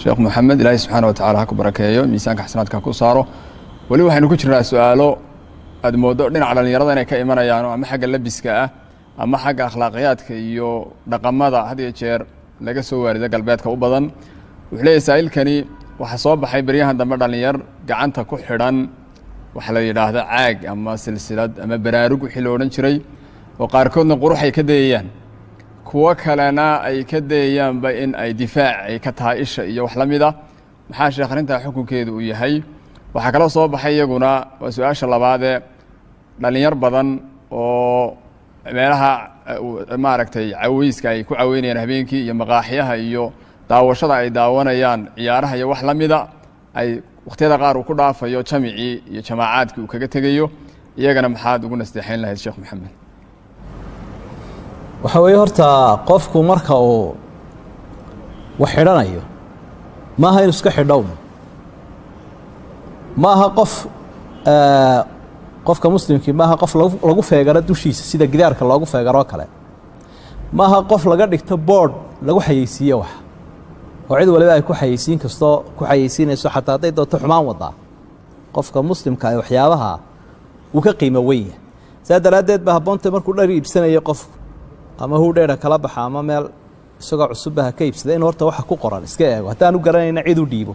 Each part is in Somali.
sheekh maxamed ilaahay subxaana wa tacaala ha ku barakeeyo miisaanka xasanaadka ku saaro weli waxaynu ku jirnaa su-aalo aad moodo dhinaca dhallinyarada inay ka imanayaan ama xagga labiska ah ama xagga akhlaaqiyaadka iyo dhaqamada had iyo jeer laga soo waarido galbeedka u badan wuxuu leeyahay saa'ilkani waxaa soo baxay beryahan dambe dhallinyar gacanta ku xidhan waxa la yidhaahdo caag ama silsilad ama baraarug wixii la odhan jiray oo qaarkoodna qurux ay ka dayayaan kuwo kalena ay ka dayayaanba in ay difaac ay ka tahay isha iyo wax la mid a maxaa sheekh arrintaa xukunkeedu uu yahay waxaa kaloo soo baxay iyaguna waa su-aasha labaadee dhallinyar badan oo meelaha maaragtay caweyska ay ku caweynayaan habeenkii iyo maqaaxyaha iyo daawashada ay daawanayaan ciyaaraha iyo wax la mida ay wakhtiyada qaar uu ku dhaafayo jamicii iyo jamaacaadkii uu kaga tegayo iyagana maxaad ugu nasteexayn lahayd sheekh maxamed waxa weeye horta qofku marka uu wax xidhanayo maaha inuu iska xidhow maaha qofka muslimkii maaha qof lagu feegaro dushiisa sida gidaarka loogu feegaroo kale maaha qof laga dhigto board lagu xayeysiiye wax oo cid waliba ay ku xayeysiin kastoo ku xayeysiinayso xataa hadday doonto xumaan wadaa qofka muslimka ee waxyaabaha uu ka qiimo weyn yahay saa daraaddeed ba habboonta markuu dhar iibsanayo qofku ama huu dheera kala baxa ama meel isagoo cusubbaha ka iibsada in horta waxa ku qoran iska eego haddaan u garanayna cid u dhiibo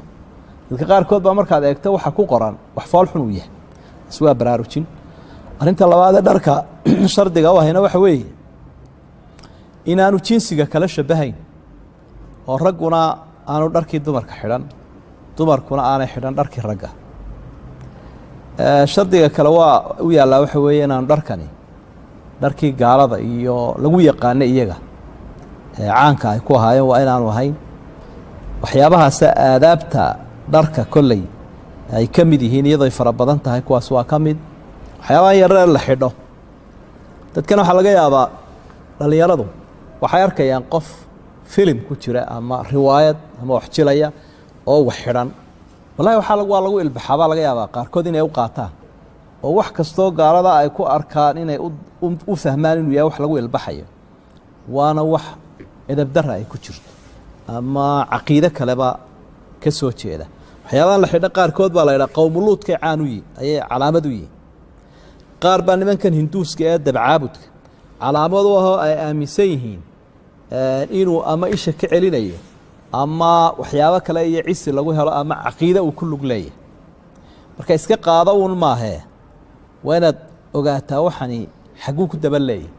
dadka qaarkood baa markaad eegto waxa ku qoran wax fool xun uu yahay is waa baraarujin arrinta labaadee dharka shardiga u ahayna waxa weeye inaanu jinsiga kala shabahayn oo ragguna aanu dharkii dumarka xidhan dumarkuna aanay xidhan dharkii ragga shardiga kale waa u yaallaa waxa weeye inaanu dharkani dharkii gaalada iyo lagu yaqaano iyaga caanka ay ku ahaayeen waa inaanu ahayn waxyaabahaasa aadaabta dharka kolley ay ka mid yihiin iyadoo ay fara badan tahay kuwaas waa ka mid waxyaabaha yaree la xidho dadkan waxaa laga yaabaa dhallinyaradu waxay arkayaan qof filim ku jira ama riwaayad ama wax jilaya oo wax xidhan wallahi waa lagu ilbaxaa baa laga yaabaa qaarkood inay u qaataan oo wax kastoo gaalada ay ku arkaan inay u fahmaan inuu yahay wax lagu ilbaxayo waana wax edabdara ay ku jirto ama caqiide kaleba ka soo jeeda waxyaabahan la xidho qaarkood baa la yidhaha qowmuluudkay caan u yihin ayay calaamad u yihin qaar baa nimankan hinduuska ee dabcaabudka calaamad u ahoo ay aaminsan yihiin inuu ama isha ka celinayo ama waxyaabo kale iyo cisi lagu helo ama caqiide uu ku lug leeyahay marka iska qaado uun maahee waa inaad ogaataa waxani xagguu ku daba leeyahy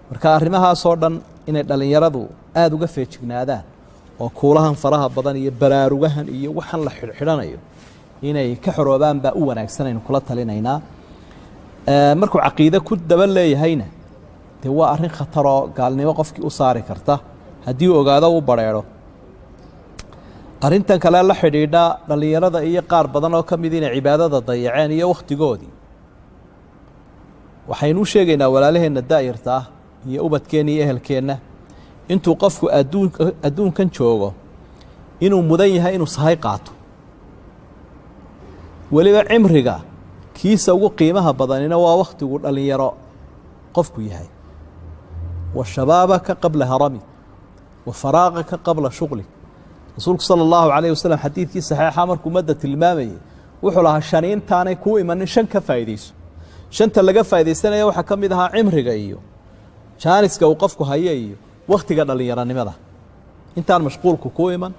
marka arrimahaasoo dhan inay dhallinyaradu aada uga feejignaadaan oo kuulahan faraha badan iyo baraarugahan iyo waxaan la xidhxidhanayo inay ka xoroobaan baa u wanaagsan aynu kula talinaynaa markuu caqiide ku daba leeyahayna dee waa arrin khataroo gaalnimo qofkii u saari karta haddii uu ogaado u badrheedho arrintan kale la xidhiidha dhallinyarada iyo qaar badan oo ka mid inay cibaadada dayaceen iyo wakhtigoodii waxaynu u sheegaynaa walaalaheenna daa'irta ah iyo ubadkeenna iyo ehelkeenna intuu qofku adduunkan joogo inuu mudan yahay inuu sahay qaato weliba cimriga kiisa ugu qiimaha badanina waa wakhtigu dhallinyaro qofku yahay wa shabaabaka qabla harami wa faraaqaka qabla shuqli rasuulku sala allahu calayh wasalam xadiidkii saxiixa markuu ummadda tilmaamayay wuxuu lahaa shani intaanay kuu imanin shan ka faa'iidayso shanta laga faa'iidaysanaya waxaa ka mid ahaa cimriga iyo jaaniska uu qofku hayo iyo wakhtiga dhallinyaronimada intaan mashquulku ku iman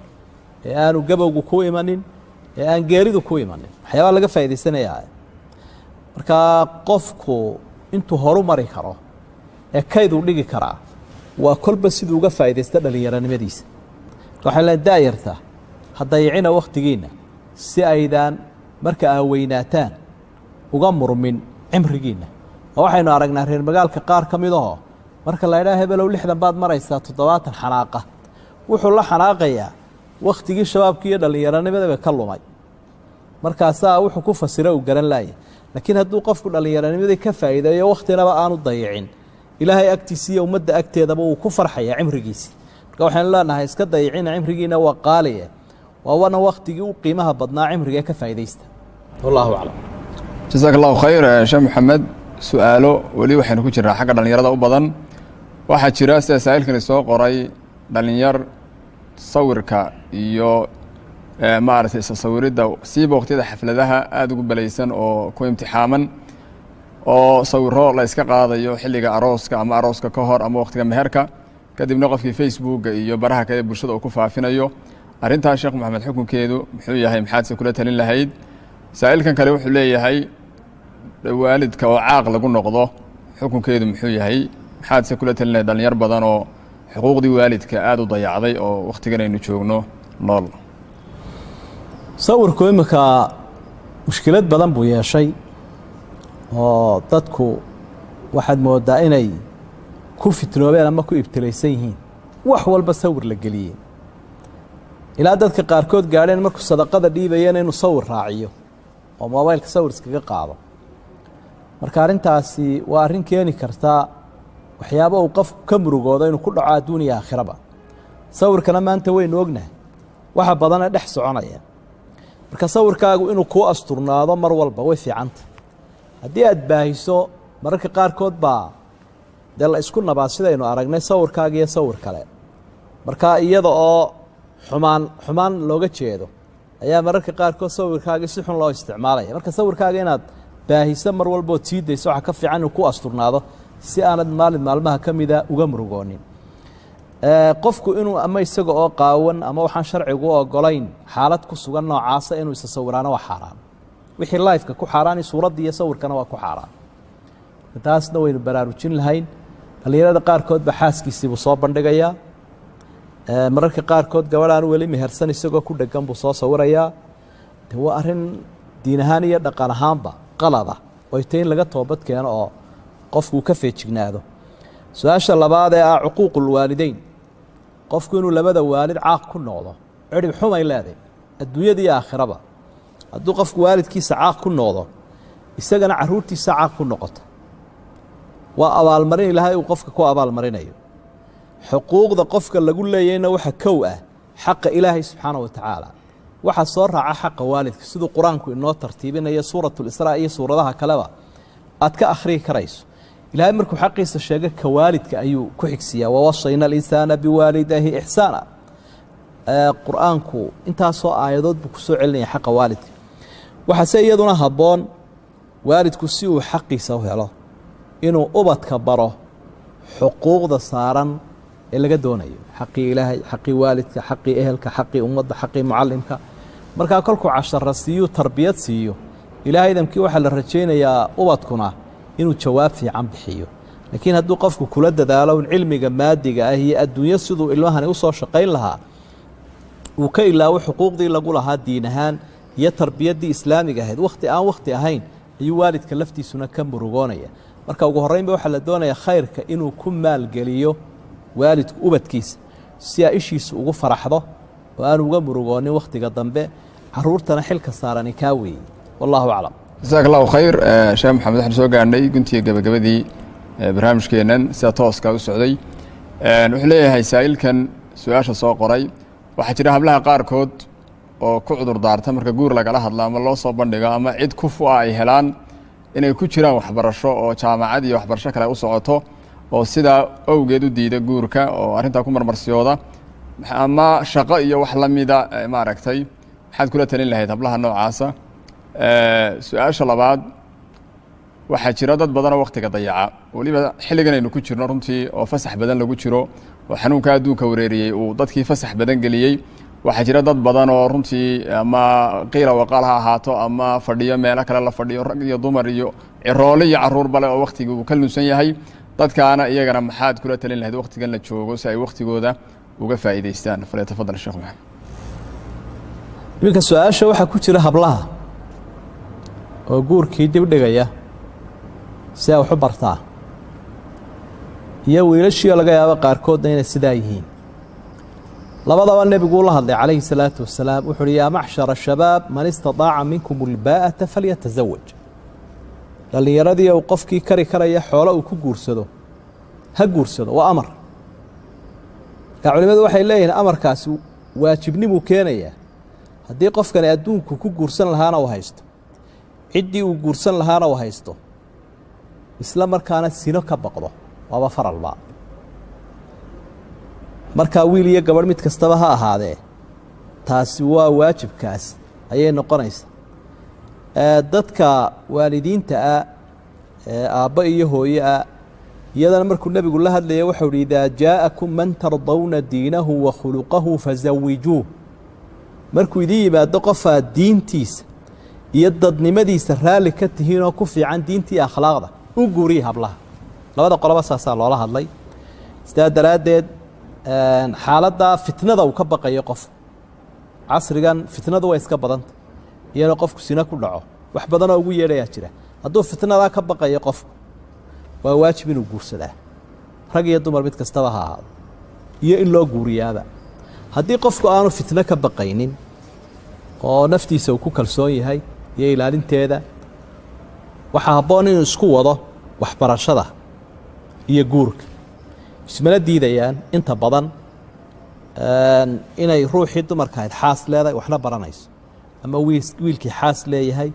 ee aanu gabowgu ku imanin ee aan geeridu ku imanin waxyaabaa laga faa'iidaysanayaa markaa qofku intuu horu mari karo ee kayduu dhigi karaa waa kolba siduu uga faa'iidaysta dhallinyaronimadiisa waxaan leeyahay daayarta ha dayicina wakhtigiinna si aydaan marka aa weynaataan uga murmin cimrigiinna oo waxaynu aragnaa reer magaalka qaar ka mid ahoo marka la ydhaha hebelow 60 baad maraysaa 70 xanaaqa wuxuu la xanaaqayaa wakhtigii shabaabkii iyo dhallinyaronimadaba ka lumay markaasaa wuxuu ku fasira uu garan laayay laakiin hadduu qofku dhallinyaronimadii ka faa'iideeyo wakhtinaba aanu dayicin ilaahay agtiisa iyo ummadda agteedaba uu ku farxayaa cimrigiisi marka waxaynu leenahay iska dayicina cimrigiina waa qaaliye waa wana wakhtigii u qiimaha badnaa cimriga ka faa'iidaysta wallahu aclam jazaak allahu khayr sheekh maxamed su-aalo weli waxaynu ku jirnaa xagga dhallinyarada u badan waxaa jira sida saa'ilkani soo qoray dhallinyar sawirka iyo maaragtay sawiridda siiba waqtiyada xafladaha aada ugu balaysan oo ku imtixaaman oo sawiro la iska qaadayo xilliga arooska ama arooska ka hor ama waqtiga meherka kadibna qofkii facebooka iyo baraha kale bulshada uu ku faafinayo arrintaas sheekh maxamed xukunkeedu muxuu yahay maxaadse kula talin lahayd saa'ilkan kale wuxuu leeyahay waalidka oo caaq lagu noqdo xukunkeedu muxuu yahay maxaadse kula talin lahayd dhalinyar badan oo xuquuqdii waalidka aada u dayacday oo wakhtigan aynu joogno nool sawirku imika mushkilad badan buu yeeshay oo dadku waxaad moodaa inay ku fitnoobeen ama ku ibtilaysan yihiin wax walba sawir la geliyey ilaa dadka qaarkood gaadheen markuu sadaqada dhiibayeen inuu sawir raaciyo oo mobaylka sawir iskaga qaado marka arrintaasi waa arrin keeni kartaa waxyaaba uu qofku ka murugoodo inuu ku dhaco adduuniya aakhiraba sawirkana maanta waynu ognahay waxa badana dhex soconaya marka sawirkaagu inuu kuu asturnaado mar walba way fiicanta haddii aad baahiso mararka qaarkood baa dee la isku nabaa sidaynu aragnay sawirkaaga iyo sawir kale marka iyada oo xumaan looga jeedo ayaa mararka qaarkood sawirkaagii si xun loo isticmaalaya marka sawirkaaga inaad baahiso mar walbood sii dayso waxaa ka fiican inuu ku asturnaado si aanad maalmaha ka mida uga murugoonin qofku inuu ama isaga oo qaawan ama waxaan sharcigu u ogolayn xaalad ku sugan noocaasa inuu isa sawiraano waa xaaraan wixii lifeka ku xaaraani suuraddii iyo sawirkana waa ku xaaraan taasna waynu baraarujin lahayn dhalinyarada qaarkood ba xaaskiisiibuu soo bandhigayaa mararka qaarkood gabadhaan weli mehersan isagoo ku dhegan buu soo sawirayaa de waa arrin diin ahaan iyo dhaqan ahaanba qalada oy tay in laga toobad keeno oo qofku ka feejignaado su-aasha labaad ee ah cuquuqulwaalideyn qofku inuu labada waalid caaq ku noqdo cirib xumay leedahay adduunyada iyo aakhiraba hadduu qofku waalidkiisa caaq ku noqdo isagana caruurtiisa caaq ku noqoto waa abaalmarin ilaahay uu qofka ku abaalmarinayo xuquuqda qofka lagu leeyahayna waxa kow ah xaqa ilaahay subxaana wa tacaala waxaa soo raaca xaqa waalidka siduu qur-aanku inoo tartiibinayo suuratulisraa iyo suuradaha kaleba aad ka akhriyi karayso ilaahay markuu xaqiisa sheega ka waalidka ayuu ku xigsiyaa wawasayna alinsaana biwaalidayhi ixsaana qur-aanku intaasoo aayadood buu ku soo celinaya xaqa waalidka waxaase iyaduna habboon waalidku si uu xaqiisa u helo inuu ubadka baro xuquuqda saaran ee laga doonayo xaqii ilaahay xaqii waalidka xaqii ehelka xaqii ummadda xaqii mucallimka markaa kolkuu cashara siiyu tarbiyad siiyo ilaahay idamkii waxaa la rajaynayaa ubadkuna inuu jawaab fiican bixiyo laakiin hadduu qofku kula dadaalo un cilmiga maadiga ah iyo adduunyo siduu ilmahani u soo shaqayn lahaa uu ka ilaawo xuquuqdii lagu lahaa diin ahaan iyo tarbiyaddii islaamiga ahayd wakhti aan wakhti ahayn ayuu waalidka laftiisuna ka murugoonaya marka ugu horreynba waxaa la doonayaa khayrka inuu ku maalgeliyo waalidku ubadkiisa si aa ishiisu ugu faraxdo oo aanu uga murugoonin wakhtiga dambe caruurtana xilka saarani kaa weeyey wallahu aclam jasaak allahu khayr sheekh maxamed waxaan soo gaarhnay guntiga gabagabadii barnaamijkeennan sida tooska u socday wuxuu leeyahay saa'ilkan su-aasha soo qoray waxaa jira hablaha qaarkood oo ku cudur daarta marka guur lagala hadlo ama loo soo bandhigo ama cid kufu ah ay helaan inay ku jiraan waxbarasho oo jaamacad iyo waxbarasho kale u socoto oo sidaa owgeed u diida guurka oo arrintaa ku marmarsiyooda ama shaqo iyo wax la mida maaragtay maxaad kula talin lahayd hablaha noocaasa su-aasha labaad waxaa jira dad badanoo wakhtiga dayaca weliba xilligan aynu ku jirno runtii oo fasax badan lagu jiro oo xanuunka adduunka wareeriyey uu dadkii fasax badan geliyey waxaa jira dad badan oo runtii ama qiila waqaal ha ahaato ama fadhiyo meelo kale la fadhiyo rag iyo dumar iyo ciroole iyo caruur bale oo wakhtigii uu ka lunsan yahay dadkaana iyagana maxaad kula talin lahayd wakhtigan la joogo si ay wakhtigooda uga faa'iidaystaan falyatafadal sheekh maxamed iminka su-aasha waxaa ku jira hablaha oo guurkii dibdhigaya si ay waxu bartaa iyo wiilashiio laga yaabo qaarkoodna inay sidaa yihiin labadaba nebiguu la hadlay calayhi salaatu wasalaam wuxu uhi yaa macshara shabaab man istataaca minkum ulbaa'ata falyatasawaj dhallinyaradii uu qofkii kari karaya xoolo uu ku guursado ha guursado waa amar marka culimadu waxay leeyihiin amarkaasi waajibnimuu keenayaa haddii qofkani adduunku ku guursan lahaana uu haysto ciddii uu guursan lahaana uu haysto isla markaana sino ka baqdo waaba faralba markaa wiil iyo gabadh mid kastaba ha ahaadee taasi waa waajibkaas ayay noqonaysaa dadka waalidiinta ah aabba iyo hooye ah iyadana markuu nebigu la hadlaya waxau hi idaa jaa'akum man tardawna diinahu wa khuluqahu fazawijuuh markuu idiin yimaado qofaa diintiisa iyo dadnimadiisa raalli ka tihiinoo ku fiican diintii akhlaaqda u guuriya hablaha labada qoloba saasaa loola hadlay sidaa daraaddeed xaaladdaa fitnada uu ka baqayo qof casrigan fitnadu way iska badanta iyana qofku sina ku dhaco wax badanoo ugu yeedhayaa jira hadduu fitnadaa ka baqayo qofku waa waajib inuu guursadaa rag iyo dumar mid kastaba ha ahaado iyo in loo guuriyaaba haddii qofku aanu fitno ka baqaynin oo naftiisa uu ku kalsoon yahay iyo ilaalinteeda waxaa habboon inuu isku wado waxbarashada iyo guurka ismala diidayaan inta badan inay ruuxii dumarka ahayd xaas leedahay waxna baranayso ama wiilkii xaas leeyahay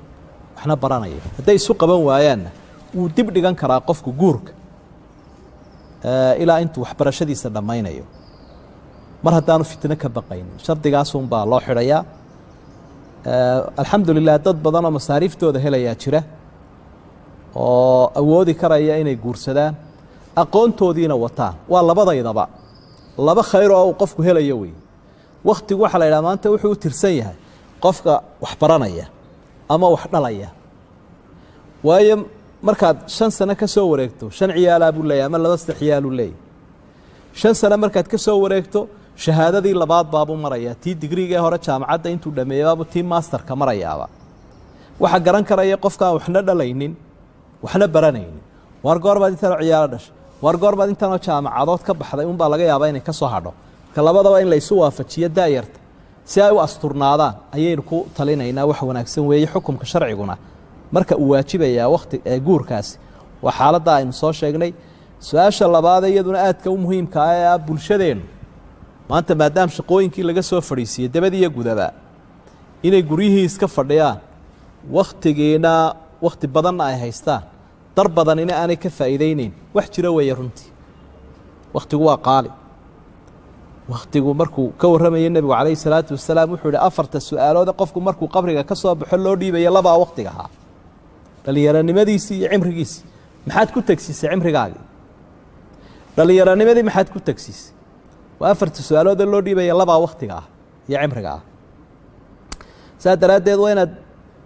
waxna baranayo hadday isu qaban waayaanna wuu dib dhigan karaa qofku guurka ilaa intuu waxbarashadiisa dhammaynayo mar haddaanu fitno ka baqaynin shardigaasunbaa loo xidhayaa alxamdu lilah dad badan oo masaariiftooda helayaa jira oo awoodi karaya inay guursadaan aqoontoodiina wataan waa labadaydaba laba khayr oo uu qofku helayo wey wakhtigu waxaa la yidhaha maanta wuxuu u tirsan yahay qofka wax baranaya ama wax dhalaya waayo markaad 5 sano ka soo wareegto 5 ciyaalaa buu leeyahay ama 2 ciyaaluu leeyahay 5 sano markaad ka soo wareegto shahaadadii labaad baabuu marayaa tii digriga hore jaamacadda intuu dhameeyay baabuu tii masterka marayaaba waxa garan karaya qofkaan waxna dhalaynin waxna baranaynin war goorbaad intaan ciyaaro dhashay war goorbaad intaan jaamacadood ka baxday un baa laga yaabaa inay ka soo hadho ka labadaba in la isu waafajiyo daayarta si ay u asturnaadaan ayaynu ku talinaynaa wax wanaagsan weeye xukunka sharciguna marka uu waajibayaa waqti guurkaasi waa xaaladda aynu soo sheegnay su-aasha labaad iyaduna aadka u muhiimka ah ee bulshadeenu maanta maadaama shaqooyinkii laga soo fadhiisiyey dabadiiyo gudaba inay guryihii iska fadhiyaan wakhtigiina wakhti badanna ay haystaan dar badanina aanay ka faa'iidaynayn wax jiro weeye runtii wakhtigu waa qaali wakhtigu markuu ka warramayay nebigu calayhi salaatu wasalaam wuxuu yihi 4 su-aalood qofku markuu qabriga ka soo baxo loo dhiibayo labaa wakhtiga ahaa dhalinyaranimadiisii iyo cimrigiisii maxaad ku tagsiisay cimrigaagii dhallinyaranimadii maxaad ku tagsiisay waa 4 su-aalood loo dhiibaya labaa wakhtiga ah iyo cimriga ah saa daraaddeed waa inaad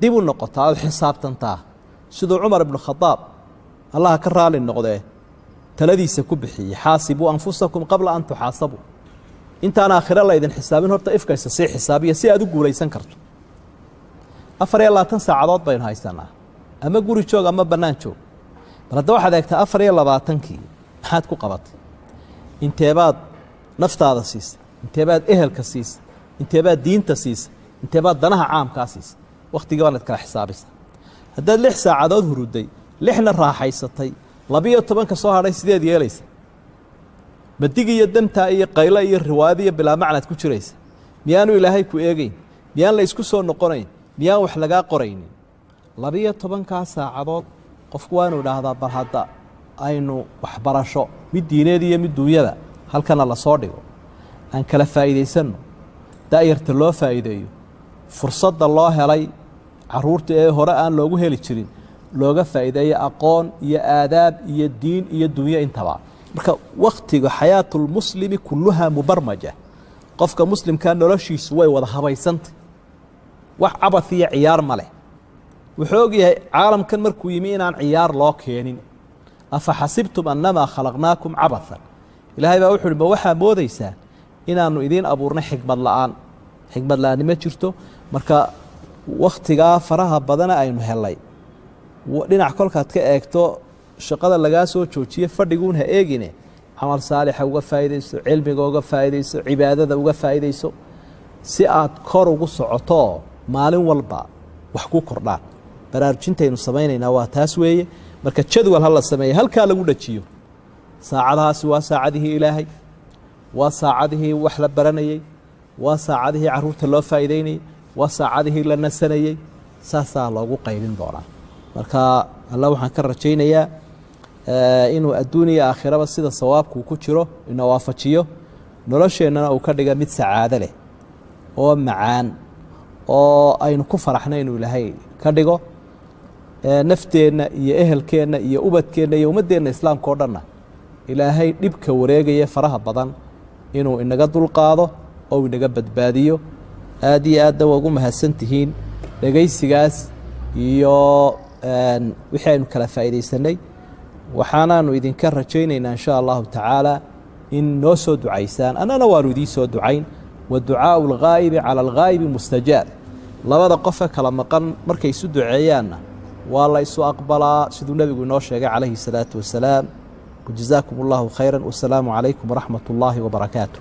dib u noqotaa ood xisaabtantaa siduu cumar ibnu khadaab allaha ka raali noqdee taladiisa ku bixiyey xaasibuu anfusakum qabla an tuxaasabuu intaan aakhiro la idin xisaabin horta ifkaysa sii xisaabiya si aad u guulaysan karto 24 saacadood baynu haysanaa ama guri joog ama bannaan joog bal hadda waxaad eegtaa 24kii maxaad ku qabatay inteebaad naftaada siisa inteebaad ehelka siisa inteebaad diinta siisa inteebaad danaha caamkaa siisa wakhtigii baad kala xisaabisa haddaad 6 saacadood huruday 6na raaxaysatay 12 soo hadhay sideed yeelaysa madigi iyo damta iyo qaylo iyo riwaayad iyo bilaa macnad ku jiraysa miyaanu ilaahay ku eegayn miyaan la isku soo noqonayn miyaan wax laga qoraynin 12 saacadood qofku waanu dhaahdaa bar hadda aynu waxbarasho mid diineed iyo mid duunyada halkana la soo dhigo aan kala faa'iideysano daayirta loo faa'iideeyo fursadda loo helay caruurta ee hore aan loogu heli jirin looga faa'iideeyo aqoon iyo aadaab iyo diin iyo duunyo intaba marka waqtiga xayaatul muslimi kulluha mubarmaja qofka muslimka noloshiisu way wada habaysantay wax cabad iyo ciyaar male wuxuu ogyahay caalamkan markuu yimi inaan ciyaar loo keenin afa xasibtum annama khalaqnaakum cabathan ilaahay baa wuxuu ma waxaa moodaysaan inaanu idiin abuurnay xikmad la'aan ma jirto marka wakhtigaa faraha badana aynu helay dhinac kolkaad ka eegto shaqada lagaa soo joojiye fadhiguun ha eegine camal saalixa uga faa'iidayso cilmiga uga faa'iidayso cibaadada uga faa'iidayso si aad kor ugu socoto maalin walba wax ku kordhaan baraarujintaynu samaynaynaa waa taas weeye marka jadwal hala sameeyo halkaa lagu dhajiyo saacadahaasi waa saacadihii ilaahay waa saacadihii wax la baranayey waa saacadihii caruurta loo faa'iideynayey waa saacadihii la nasanayey saasaa loogu qaybin doonaa marka alla waxaan ka rajaynayaa inuu adduun iyo aakhiraba sida sawaabku ku jiro ina waafajiyo nolosheennana uu ka dhiga mid sacaado leh oo macaan oo aynu ku faraxna inuu ilaahay ka dhigo nafteenna iyo ehelkeenna iyo ubadkeenna iyo ummaddeenna islaamka oo dhanna ilaahay dhibka wareegaya faraha badan inuu inaga dulqaado oo inaga badbaadiyo aad iyo aadna waa ugu mahadsan tihiin dhegaysigaas iyo wixii aynu kala faa'iidaysanay waxaanaanu idinka rajaynaynaa insha allahu tacaala in noo soo ducaysaan annana waanu idiin soo ducayn waducaau alghaa'ibi cala alghaa'ibi mustajaab labada qofe kala maqan markay isu duceeyaanna waa la isu aqbalaa siduu nebigu inoo sheegay calayhi الsalaatu wasalaam wajazaakum allahu khayra wasalaamu calaykum waraxmat اllaahi wabarakaatu